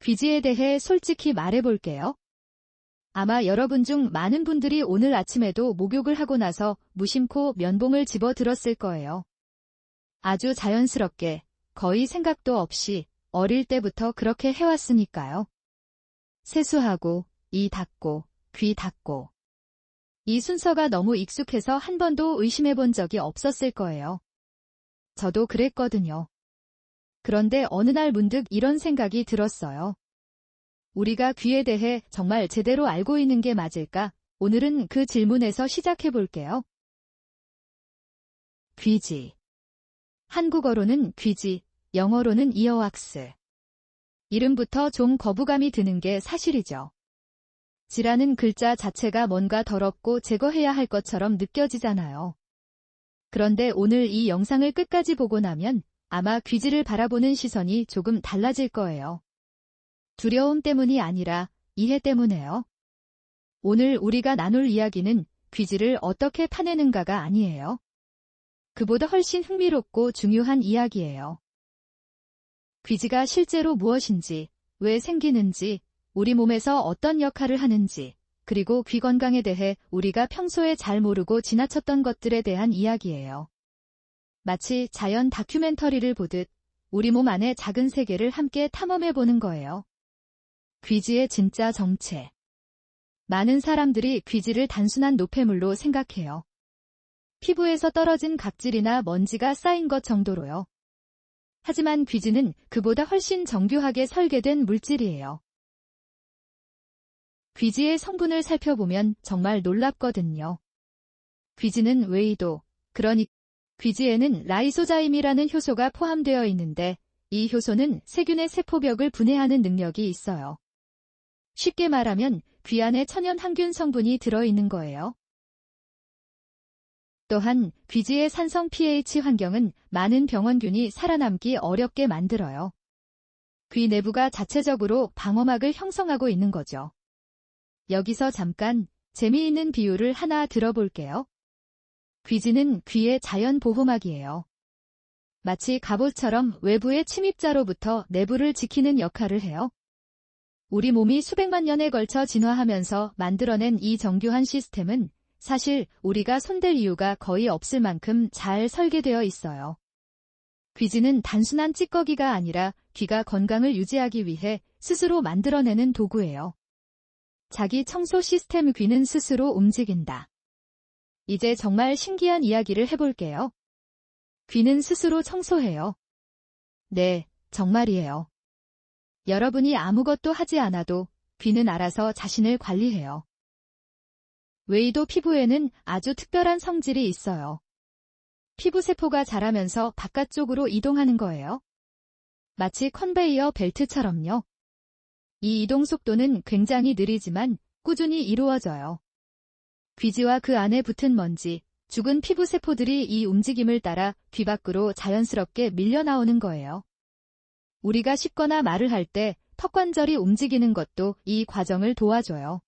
귀지에 대해 솔직히 말해볼게요. 아마 여러분 중 많은 분들이 오늘 아침에도 목욕을 하고 나서 무심코 면봉을 집어 들었을 거예요. 아주 자연스럽게, 거의 생각도 없이 어릴 때부터 그렇게 해왔으니까요. 세수하고, 이 닦고, 귀 닦고. 이 순서가 너무 익숙해서 한 번도 의심해본 적이 없었을 거예요. 저도 그랬거든요. 그런데 어느 날 문득 이런 생각이 들었어요. 우리가 귀에 대해 정말 제대로 알고 있는 게 맞을까? 오늘은 그 질문에서 시작해 볼게요. 귀지. 한국어로는 귀지, 영어로는 이어왁스. 이름부터 좀 거부감이 드는 게 사실이죠. 지라는 글자 자체가 뭔가 더럽고 제거해야 할 것처럼 느껴지잖아요. 그런데 오늘 이 영상을 끝까지 보고 나면 아마 귀지를 바라보는 시선이 조금 달라질 거예요. 두려움 때문이 아니라 이해 때문에요. 오늘 우리가 나눌 이야기는 귀지를 어떻게 파내는가가 아니에요. 그보다 훨씬 흥미롭고 중요한 이야기예요. 귀지가 실제로 무엇인지, 왜 생기는지, 우리 몸에서 어떤 역할을 하는지, 그리고 귀 건강에 대해 우리가 평소에 잘 모르고 지나쳤던 것들에 대한 이야기예요. 마치 자연 다큐멘터리를 보듯 우리 몸 안의 작은 세계를 함께 탐험해보는 거예요. 귀지의 진짜 정체. 많은 사람들이 귀지를 단순한 노폐물로 생각해요. 피부에서 떨어진 각질이나 먼지가 쌓인 것 정도로요. 하지만 귀지는 그보다 훨씬 정교하게 설계된 물질이에요. 귀지의 성분을 살펴보면 정말 놀랍거든요. 귀지는 웨이도, 그러니까 귀지에는 라이소자임이라는 효소가 포함되어 있는데 이 효소는 세균의 세포벽을 분해하는 능력이 있어요. 쉽게 말하면 귀 안에 천연 항균 성분이 들어있는 거예요. 또한 귀지의 산성 pH 환경은 많은 병원균이 살아남기 어렵게 만들어요. 귀 내부가 자체적으로 방어막을 형성하고 있는 거죠. 여기서 잠깐 재미있는 비유를 하나 들어볼게요. 귀지는 귀의 자연 보호막이에요. 마치 갑옷처럼 외부의 침입자로부터 내부를 지키는 역할을 해요. 우리 몸이 수백만 년에 걸쳐 진화하면서 만들어낸 이 정교한 시스템은 사실 우리가 손댈 이유가 거의 없을 만큼 잘 설계되어 있어요. 귀지는 단순한 찌꺼기가 아니라 귀가 건강을 유지하기 위해 스스로 만들어내는 도구예요. 자기 청소 시스템 귀는 스스로 움직인다. 이제 정말 신기한 이야기를 해볼게요. 귀는 스스로 청소해요. 네, 정말이에요. 여러분이 아무것도 하지 않아도 귀는 알아서 자신을 관리해요. 웨이도 피부에는 아주 특별한 성질이 있어요. 피부세포가 자라면서 바깥쪽으로 이동하는 거예요. 마치 컨베이어 벨트처럼요. 이 이동 속도는 굉장히 느리지만 꾸준히 이루어져요. 귀지와 그 안에 붙은 먼지, 죽은 피부세포들이 이 움직임을 따라 귀 밖으로 자연스럽게 밀려나오는 거예요. 우리가 씹거나 말을 할 때 턱관절이 움직이는 것도 이 과정을 도와줘요.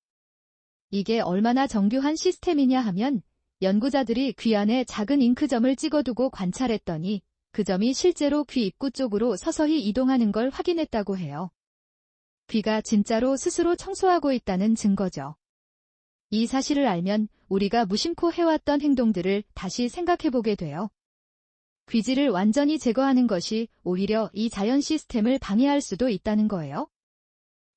이게 얼마나 정교한 시스템이냐 하면 연구자들이 귀 안에 작은 잉크점을 찍어두고 관찰했더니 그 점이 실제로 귀 입구 쪽으로 서서히 이동하는 걸 확인했다고 해요. 귀가 진짜로 스스로 청소하고 있다는 증거죠. 이 사실을 알면 우리가 무심코 해왔던 행동들을 다시 생각해보게 돼요. 귀지를 완전히 제거하는 것이 오히려 이 자연 시스템을 방해할 수도 있다는 거예요.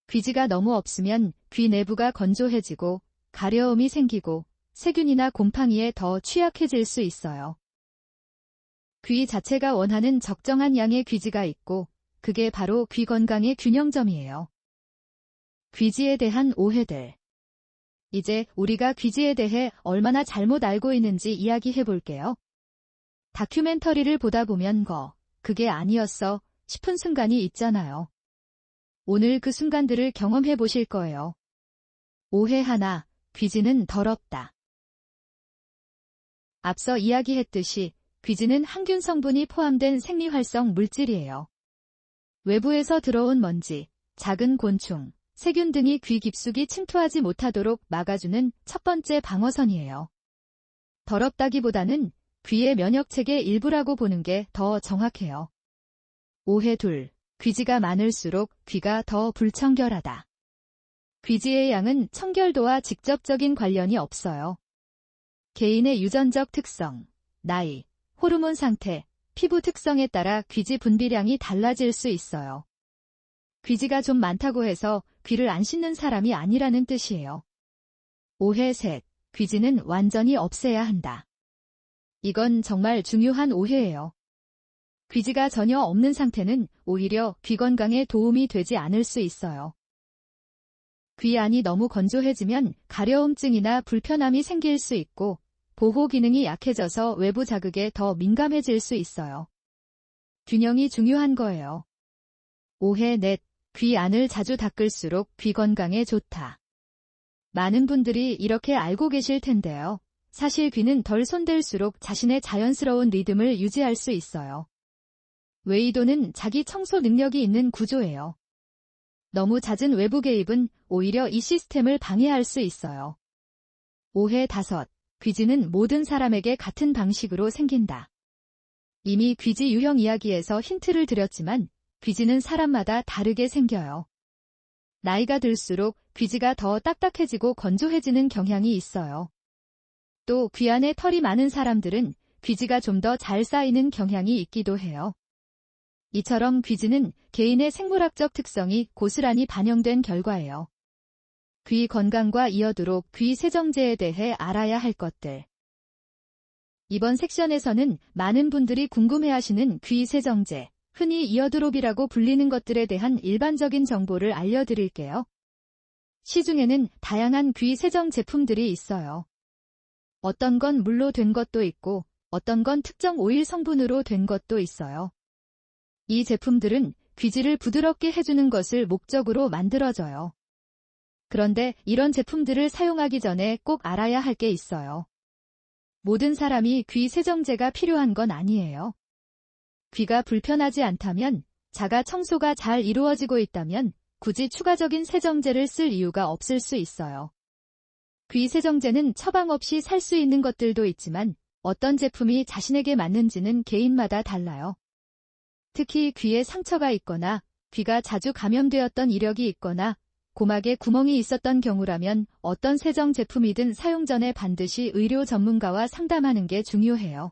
귀지가 너무 없으면 귀 내부가 건조해지고 가려움이 생기고 세균이나 곰팡이에 더 취약해질 수 있어요. 귀 자체가 원하는 적정한 양의 귀지가 있고 그게 바로 귀 건강의 균형점이에요. 귀지에 대한 오해들. 이제 우리가 귀지에 대해 얼마나 잘못 알고 있는지 이야기해 볼게요. 다큐멘터리를 보다 보면 그게 아니었어 싶은 순간이 있잖아요. 오늘 그 순간들을 경험해 보실 거예요. 오해 하나, 귀지는 더럽다. 앞서 이야기했듯이 귀지는 항균 성분이 포함된 생리활성 물질이에요. 외부에서 들어온 먼지, 작은 곤충, 세균 등이 귀 깊숙이 침투하지 못하도록 막아주는 첫 번째 방어선이에요. 더럽다기보다는 귀의 면역체계 일부라고 보는 게 더 정확해요. 오해 둘, 귀지가 많을수록 귀가 더 불청결하다. 귀지의 양은 청결도와 직접적인 관련이 없어요. 개인의 유전적 특성, 나이, 호르몬 상태, 피부 특성에 따라 귀지 분비량이 달라질 수 있어요. 귀지가 좀 많다고 해서 귀를 안 씻는 사람이 아니라는 뜻이에요. 오해 셋, 귀지는 완전히 없애야 한다. 이건 정말 중요한 오해예요. 귀지가 전혀 없는 상태는 오히려 귀 건강에 도움이 되지 않을 수 있어요. 귀 안이 너무 건조해지면 가려움증이나 불편함이 생길 수 있고 보호 기능이 약해져서 외부 자극에 더 민감해질 수 있어요. 균형이 중요한 거예요. 오해 넷, 귀 안을 자주 닦을수록 귀 건강에 좋다. 많은 분들이 이렇게 알고 계실 텐데요. 사실 귀는 덜 손댈수록 자신의 자연스러운 리듬을 유지할 수 있어요. 웨이도는 자기 청소 능력이 있는 구조예요. 너무 잦은 외부 개입은 오히려 이 시스템을 방해할 수 있어요. 오해 다섯, 귀지는 모든 사람에게 같은 방식으로 생긴다. 이미 귀지 유형 이야기에서 힌트를 드렸지만 귀지는 사람마다 다르게 생겨요. 나이가 들수록 귀지가 더 딱딱해지고 건조해지는 경향이 있어요. 또 귀 안에 털이 많은 사람들은 귀지가 좀 더 잘 쌓이는 경향이 있기도 해요. 이처럼 귀지는 개인의 생물학적 특성이 고스란히 반영된 결과예요. 귀 건강과 이어도록 귀 세정제에 대해 알아야 할 것들. 이번 섹션에서는 많은 분들이 궁금해하시는 귀 세정제, 흔히 이어드롭이라고 불리는 것들에 대한 일반적인 정보를 알려드릴게요. 시중에는 다양한 귀 세정 제품들이 있어요. 어떤 건 물로 된 것도 있고 어떤 건 특정 오일 성분으로 된 것도 있어요. 이 제품들은 귀지를 부드럽게 해주는 것을 목적으로 만들어져요. 그런데 이런 제품들을 사용하기 전에 꼭 알아야 할 게 있어요. 모든 사람이 귀 세정제가 필요한 건 아니에요. 귀가 불편하지 않다면, 자가 청소가 잘 이루어지고 있다면 굳이 추가적인 세정제를 쓸 이유가 없을 수 있어요. 귀 세정제는 처방 없이 살 수 있는 것들도 있지만 어떤 제품이 자신에게 맞는지는 개인마다 달라요. 특히 귀에 상처가 있거나 귀가 자주 감염되었던 이력이 있거나 고막에 구멍이 있었던 경우라면 어떤 세정 제품이든 사용 전에 반드시 의료 전문가와 상담하는 게 중요해요.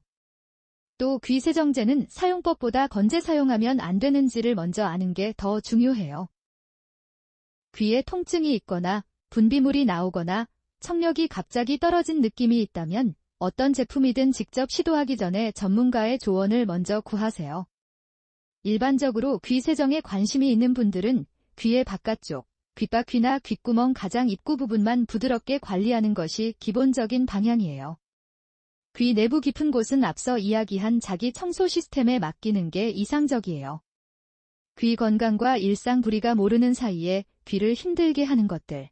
또 귀 세정제는 사용법보다 언제 사용하면 안 되는지를 먼저 아는 게 더 중요해요. 귀에 통증이 있거나 분비물이 나오거나 청력이 갑자기 떨어진 느낌이 있다면 어떤 제품이든 직접 시도하기 전에 전문가의 조언을 먼저 구하세요. 일반적으로 귀 세정에 관심이 있는 분들은 귀의 바깥쪽, 귓바퀴나 귓구멍 가장 입구 부분만 부드럽게 관리하는 것이 기본적인 방향이에요. 귀 내부 깊은 곳은 앞서 이야기한 자기 청소 시스템에 맡기는 게 이상적이에요. 귀 건강과 일상 불이가 모르는 사이에 귀를 힘들게 하는 것들.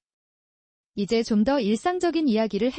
이제 좀 더 일상적인 이야기를